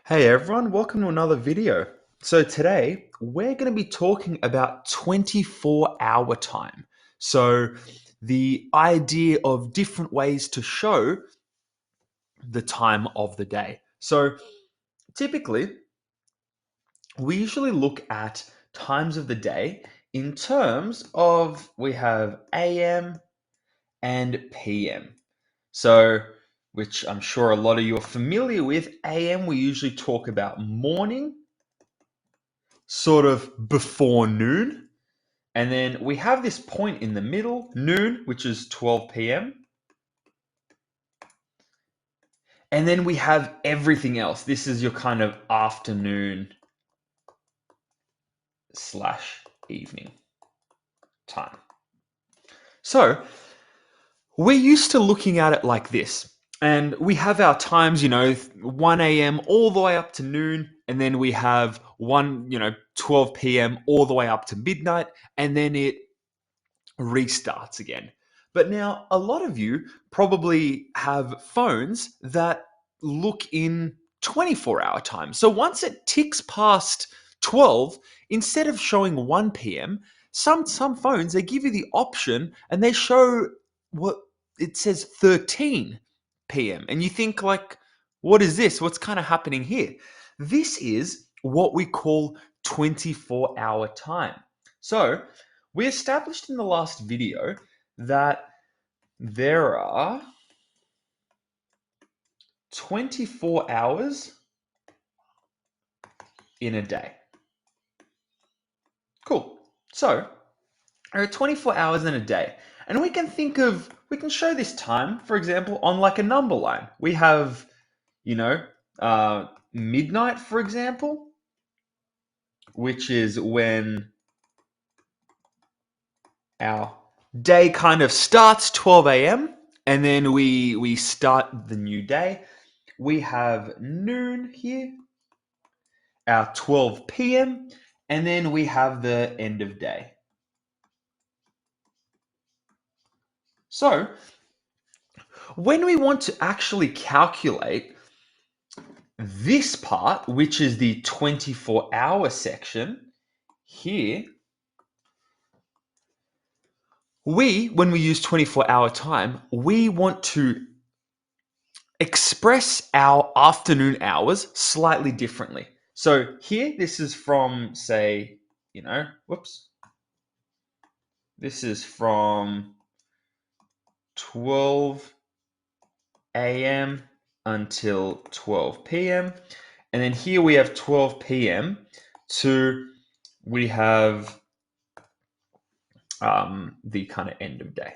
Hey everyone, welcome to another video. So today we're going to be talking about 24-hour time. So the idea of different ways to show the time of the day. So typically we usually look at times of the day in terms of we have AM and PM. So which I'm sure a lot of you are familiar with. AM we usually talk about morning, sort of before noon. And then we have this point in the middle, noon, which is 12 p.m. And then we have everything else. This is your kind of afternoon slash evening time. So we're used to looking at it like this. And we have our times, 1 a.m. all the way up to noon. And then we have 12 p.m. all the way up to midnight. And then it restarts again. But now, a lot of you probably have phones that look in 24-hour time. So once it ticks past 12, instead of showing 1 p.m., some phones, they give you the option and they show what it says 13 p.m. And you think like, what is this? What's kind of happening here? This is what we call 24-hour time. So we established in the last video that there are 24 hours in a day. Cool. So there are 24 hours in a day. And we can show this time, for example, on like a number line. We have, midnight, for example, which is when our day kind of starts 12 a.m. and then we start the new day. We have noon here, our 12 p.m., and then we have the end of day. So when we want to actually calculate this part, which is the 24-hour section here, when we use 24-hour time, we want to express our afternoon hours slightly differently. So here, this is from, say, this is from 12 a.m. until 12 p.m. And then here we have 12 p.m. we have the kind of end of day.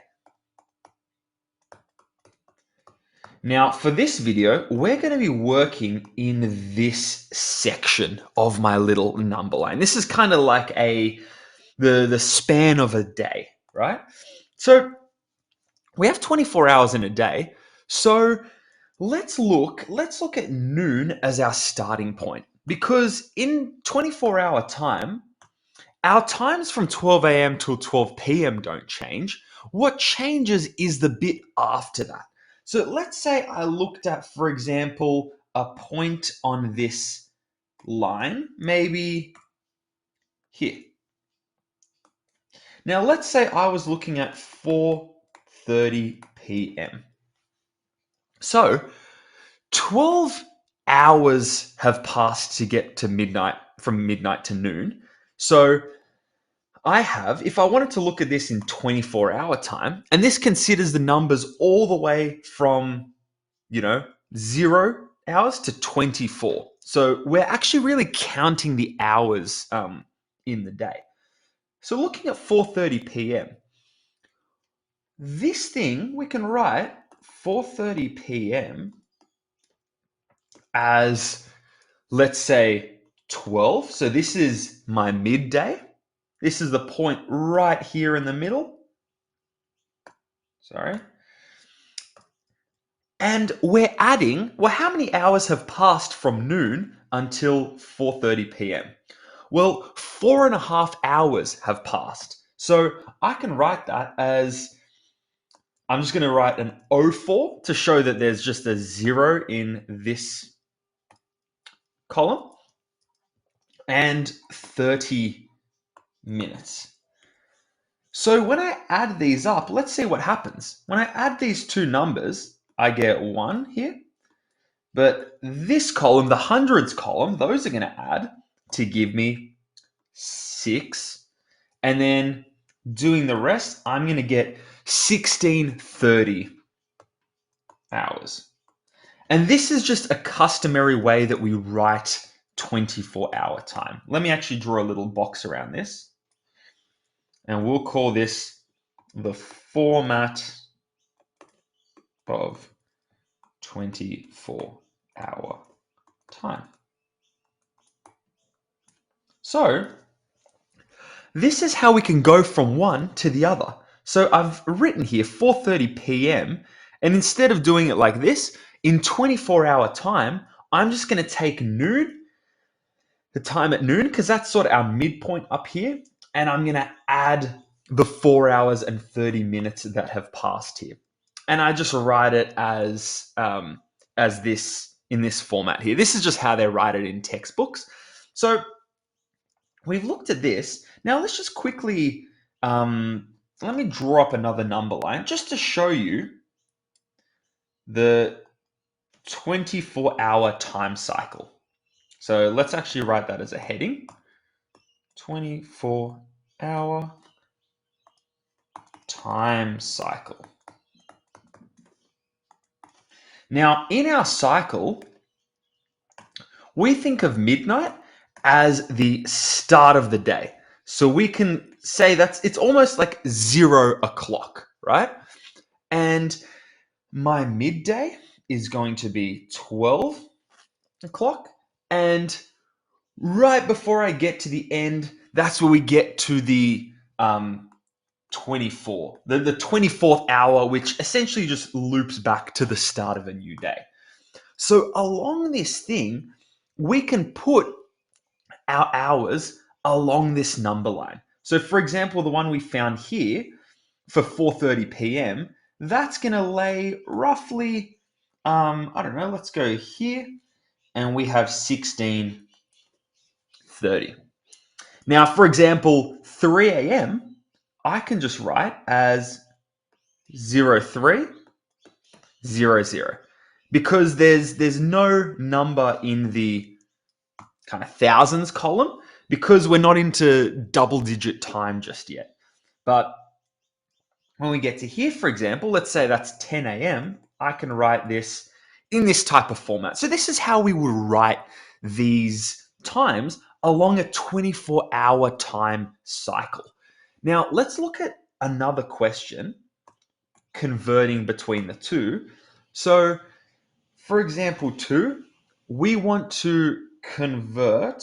Now, for this video, we're going to be working in this section of my little number line. This is kind of like the span of a day, right? So we have 24 hours in a day. So let's look at noon as our starting point, because in 24-hour time, our times from 12 a.m. till 12 p.m. don't change. What changes is the bit after that. So let's say I looked at, for example, a point on this line, maybe here. Now let's say I was looking at 4:30 p.m. So 12 hours have passed to get to midnight, from midnight to noon. So if I wanted to look at this in 24-hour time, and this considers the numbers all the way from, 0 hours to 24. So we're actually really counting the hours in the day. So looking at 4:30 p.m., this thing, we can write 4:30 p.m. as, let's say, 12. So this is my midday. This is the point right here in the middle. Sorry. And we're adding, well, how many hours have passed from noon until 4:30 p.m.? Well, 4.5 hours have passed. So I can write that as, I'm just going to write an 04 to show that there's just a 0 in this column and 30 minutes. So when I add these up, let's see what happens. When I add these two numbers, I get 1 here. But this column, the hundreds column, those are going to add to give me 6. And then doing the rest, I'm going to get 1630 hours. And this is just a customary way that we write 24-hour time. Let me actually draw a little box around this. And we'll call this the format of 24-hour time. So this is how we can go from one to the other. So I've written here 4:30 p.m. and instead of doing it like this, in 24-hour time, I'm just going to take noon, the time at noon, because that's sort of our midpoint up here, and I'm going to add the 4 hours and 30 minutes that have passed here. And I just write it as this in this format here. This is just how they write it in textbooks. So we've looked at this. Now let's just quickly, let me draw up another number line just to show you the 24-hour time cycle. So let's actually write that as a heading. 24-hour time cycle. Now, in our cycle, we think of midnight as the start of the day. So we can say it's almost like 0 o'clock, right? And my midday is going to be 12 o'clock. And right before I get to the end, that's where we get to the 24, the 24th hour, which essentially just loops back to the start of a new day. So along this thing, we can put our hours along this number line. So for example, the one we found here for 4:30 p.m., that's going to lay roughly, I don't know, let's go here, and we have 16:30. Now, for example, 3 a.m., I can just write as 0300 because there's no number in the kind of thousands column because we're not into double-digit time just yet. But when we get to here, for example, let's say that's 10 a.m., I can write this in this type of format. So this is how we would write these times along a 24-hour time cycle. Now, let's look at another question converting between the two. So, for example, 2, we want to convert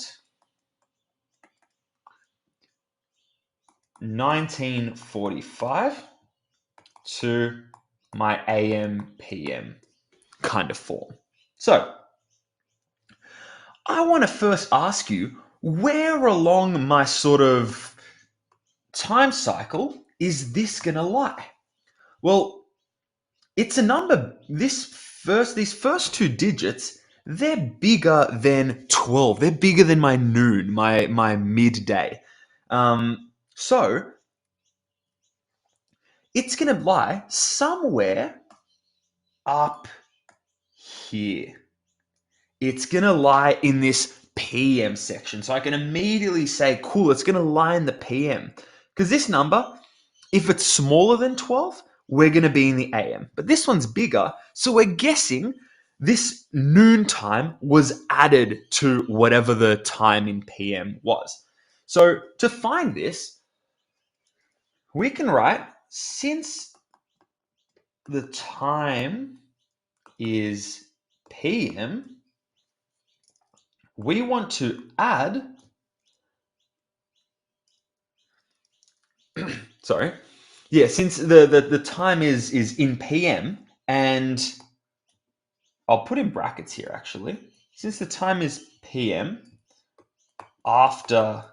1945 to my AM, PM kind of form. So, I want to first ask you, where along my sort of time cycle is this going to lie? Well, it's a number, these first 2 digits, they're bigger than 12. They're bigger than my noon, my midday. So it's going to lie somewhere up here. It's going to lie in this PM section. So I can immediately say, cool, it's going to lie in the PM. Because this number, if it's smaller than 12, we're going to be in the AM. But this one's bigger, so we're guessing this noon time was added to whatever the time in PM was. So to find this, we can write, since the time is PM, we want to add, sorry, yeah, since the time is in PM, and I'll put in brackets here actually, since the time is PM after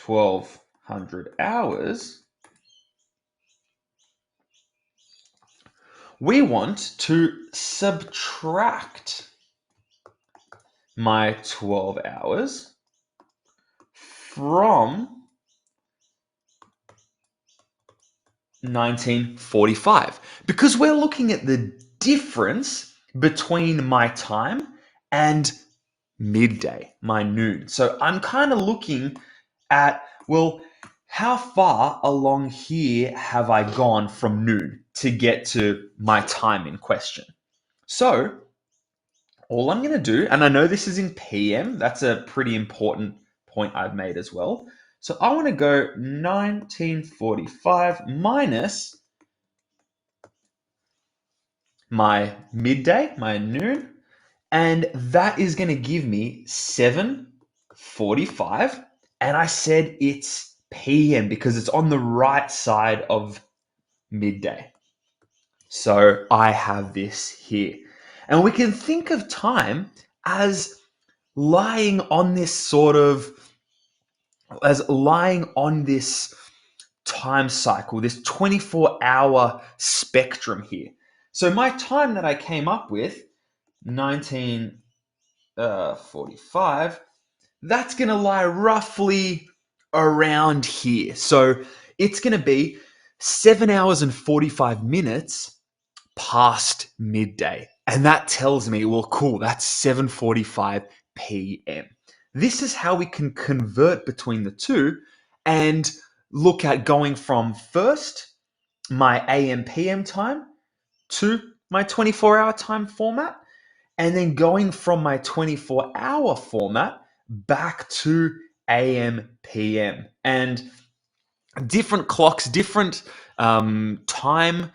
1200 hours, we want to subtract my 12 hours from 1945, because we're looking at the difference between my time and midday, my noon. So I'm kind of looking at, well, how far along here have I gone from noon to get to my time in question? So all I'm going to do, and I know this is in PM, that's a pretty important point I've made as well. So I want to go 1945 minus my midday, my noon, and that is going to give me 7:45. And I said it's PM because it's on the right side of midday. So I have this here. And we can think of time as lying on this sort of, as lying on this time cycle, this 24-hour spectrum here. So my time that I came up with, 1945, that's going to lie roughly around here. So it's going to be 7 hours and 45 minutes past midday. And that tells me, well, cool, that's 7:45 p.m. This is how we can convert between the two and look at going from first my AM PM time to my 24-hour time format, and then going from my 24-hour format back to AM PM. And different clocks, different time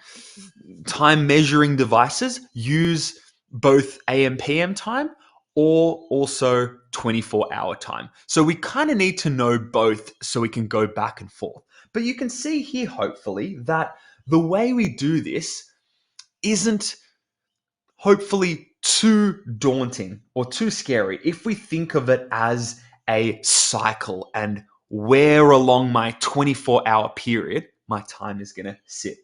measuring devices use both AM PM time or also 24-hour time. So we kind of need to know both so we can go back and forth. But you can see here, hopefully, that the way we do this isn't hopefully too daunting or too scary if we think of it as a cycle and where along my 24-hour period my time is going to sit.